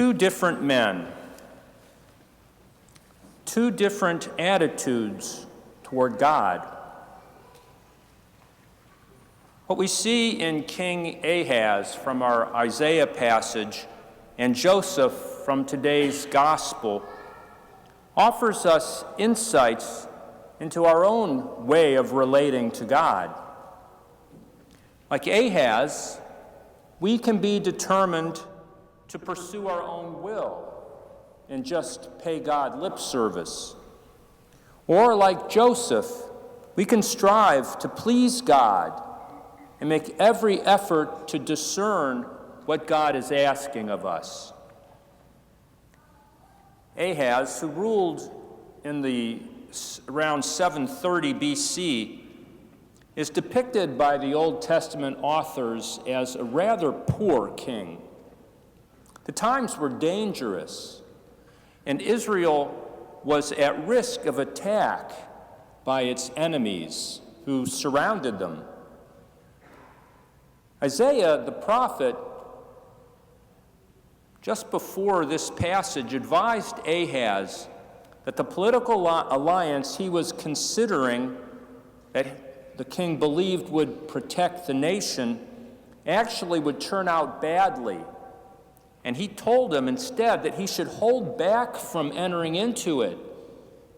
Two different men, two different attitudes toward God. What we see in King Ahaz from our Isaiah passage and Joseph from today's gospel offers us insights into our own way of relating to God. Like Ahaz, we can be determined to pursue our own will and just pay God lip service. Or like Joseph, we can strive to please God and make every effort to discern what God is asking of us. Ahaz, who ruled in around 730 BC, is depicted by the Old Testament authors as a rather poor king. The times were dangerous, and Israel was at risk of attack by its enemies who surrounded them. Isaiah the prophet, just before this passage, advised Ahaz that the political alliance he was considering, that the king believed would protect the nation, actually would turn out badly. And he told him instead that he should hold back from entering into it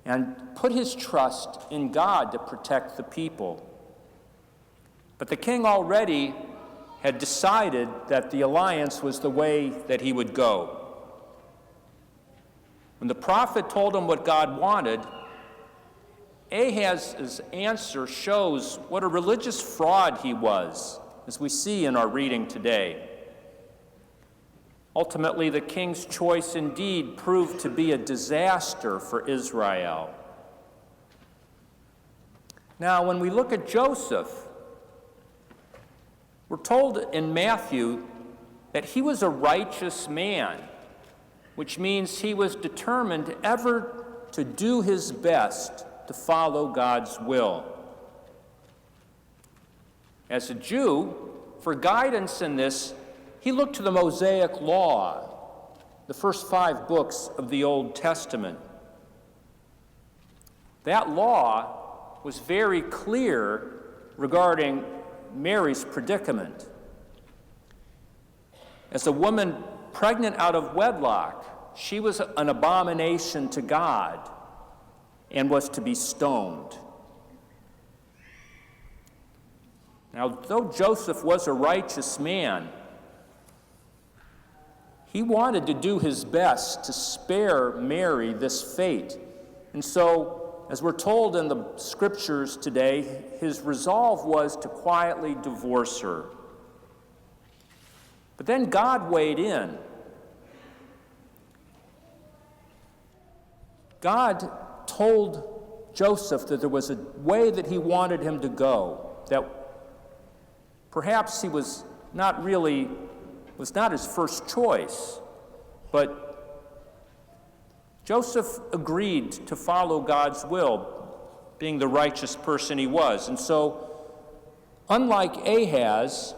and put his trust in God to protect the people. But the king already had decided that the alliance was the way that he would go. When the prophet told him what God wanted, Ahaz's answer shows what a religious fraud he was, as we see in our reading today. Ultimately, the king's choice indeed proved to be a disaster for Israel. Now, when we look at Joseph, we're told in Matthew that he was a righteous man, which means he was determined ever to do his best to follow God's will. As a Jew, for guidance in this, he looked to the Mosaic Law, the first 5 books of the Old Testament. That law was very clear regarding Mary's predicament. As a woman pregnant out of wedlock, she was an abomination to God and was to be stoned. Now, though Joseph was a righteous man, he wanted to do his best to spare Mary this fate. And so, as we're told in the scriptures today, his resolve was to quietly divorce her. But then God weighed in. God told Joseph that there was a way that he wanted him to go, that perhaps he was not his first choice, but Joseph agreed to follow God's will, being the righteous person he was. And so, unlike Ahaz,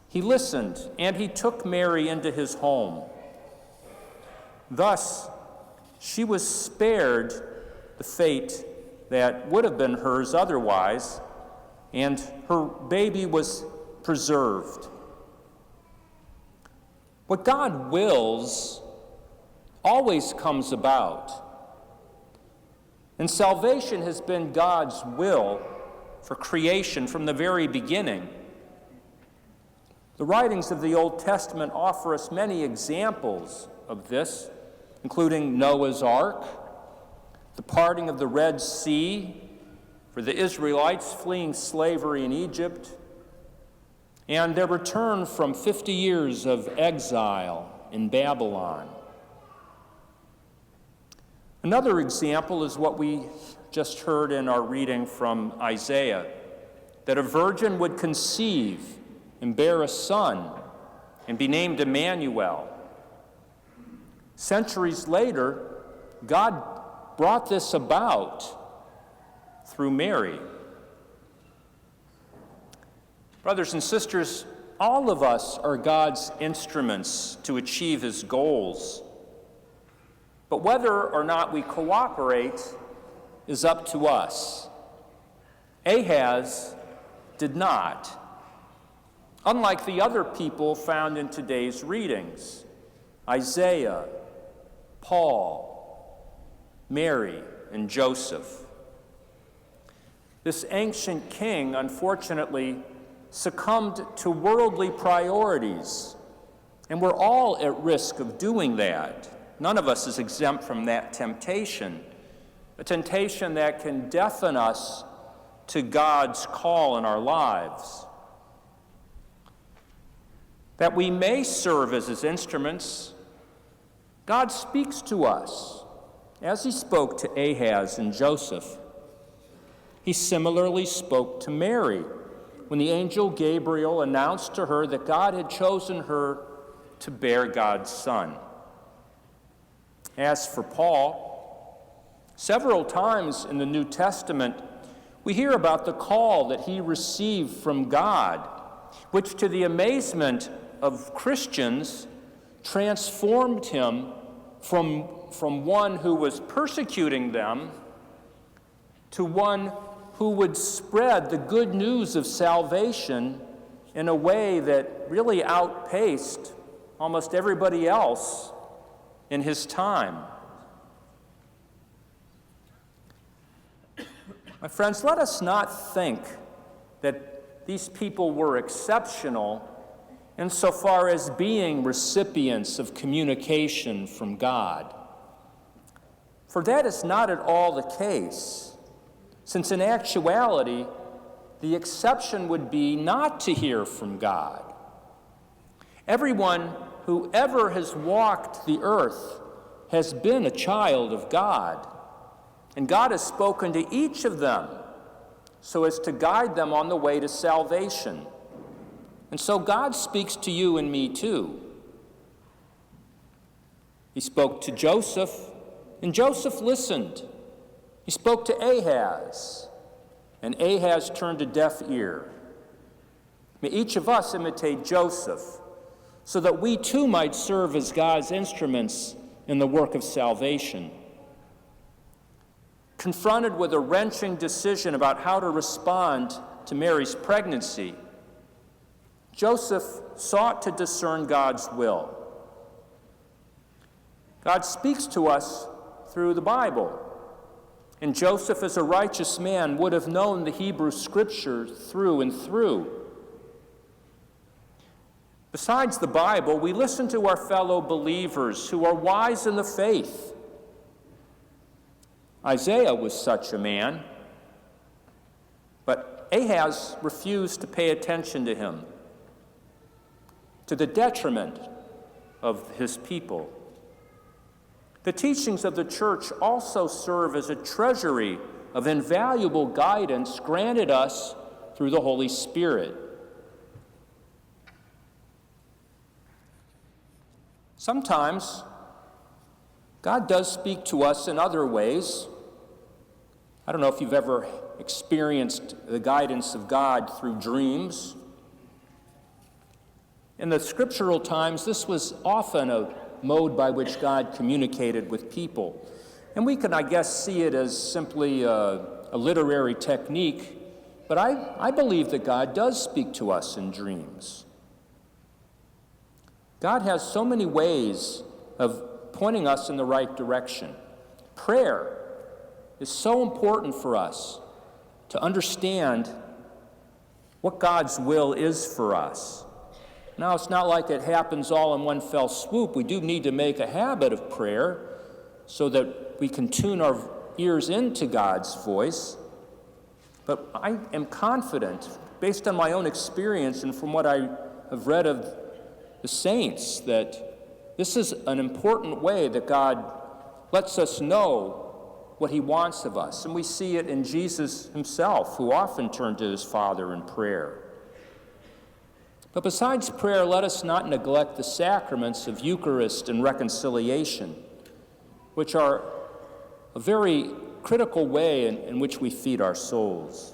he listened and he took Mary into his home. Thus, she was spared the fate that would have been hers otherwise, and her baby was preserved. What God wills always comes about. And salvation has been God's will for creation from the very beginning. The writings of the Old Testament offer us many examples of this, including Noah's Ark, the parting of the Red Sea for the Israelites fleeing slavery in Egypt, and their return from 50 years of exile in Babylon. Another example is what we just heard in our reading from Isaiah, that a virgin would conceive and bear a son and be named Emmanuel. Centuries later, God brought this about through Mary. Brothers and sisters, All of us are God's instruments to achieve his goals. But whether or not we cooperate is up to us. Ahaz did not. Unlike the other people found in today's readings, Isaiah, Paul, Mary, and Joseph. This ancient king, unfortunately, succumbed to worldly priorities, and we're all at risk of doing that. None of us is exempt from that temptation, a temptation that can deafen us to God's call in our lives. That we may serve as his instruments, God speaks to us as he spoke to Ahaz and Joseph. He similarly spoke to Mary when the angel Gabriel announced to her that God had chosen her to bear God's Son. As for Paul, several times in the New Testament, we hear about the call that he received from God, which to the amazement of Christians transformed him from one who was persecuting them to one who would spread the good news of salvation in a way that really outpaced almost everybody else in his time. My friends, let us not think that these people were exceptional insofar as being recipients of communication from God. For that is not at all the case, since in actuality, the exception would be not to hear from God. Everyone who ever has walked the earth has been a child of God, and God has spoken to each of them so as to guide them on the way to salvation. And so God speaks to you and me too. He spoke to Joseph, and Joseph listened. He spoke to Ahaz, and Ahaz turned a deaf ear. May each of us imitate Joseph, so that we too might serve as God's instruments in the work of salvation. Confronted with a wrenching decision about how to respond to Mary's pregnancy, Joseph sought to discern God's will. God speaks to us through the Bible, and Joseph, as a righteous man, would have known the Hebrew Scriptures through and through. Besides the Bible, we listen to our fellow believers who are wise in the faith. Isaiah was such a man, but Ahaz refused to pay attention to him, to the detriment of his people. The teachings of the church also serve as a treasury of invaluable guidance granted us through the Holy Spirit. Sometimes God does speak to us in other ways. I don't know if you've ever experienced the guidance of God through dreams. In the scriptural times, this was often a mode by which God communicated with people. And we can, I guess, see it as simply a literary technique, but I believe that God does speak to us in dreams. God has so many ways of pointing us in the right direction. Prayer is so important for us to understand what God's will is for us. Now, it's not like it happens all in one fell swoop. We do need to make a habit of prayer so that we can tune our ears into God's voice. But I am confident, based on my own experience and from what I have read of the saints, that this is an important way that God lets us know what he wants of us. And we see it in Jesus himself, who often turned to his Father in prayer. But besides prayer, let us not neglect the sacraments of Eucharist and reconciliation, which are a very critical way in which we feed our souls.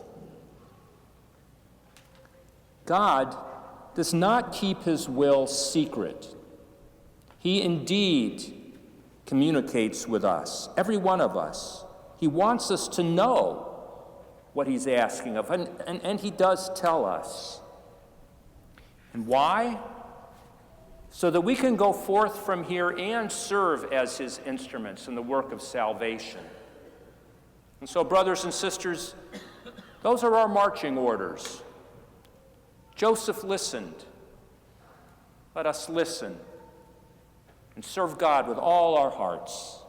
God does not keep his will secret. He indeed communicates with us, every one of us. He wants us to know what he's asking of, and he does tell us. And why? So that we can go forth from here and serve as his instruments in the work of salvation. And so, brothers and sisters, those are our marching orders. Joseph listened. Let us listen and serve God with all our hearts.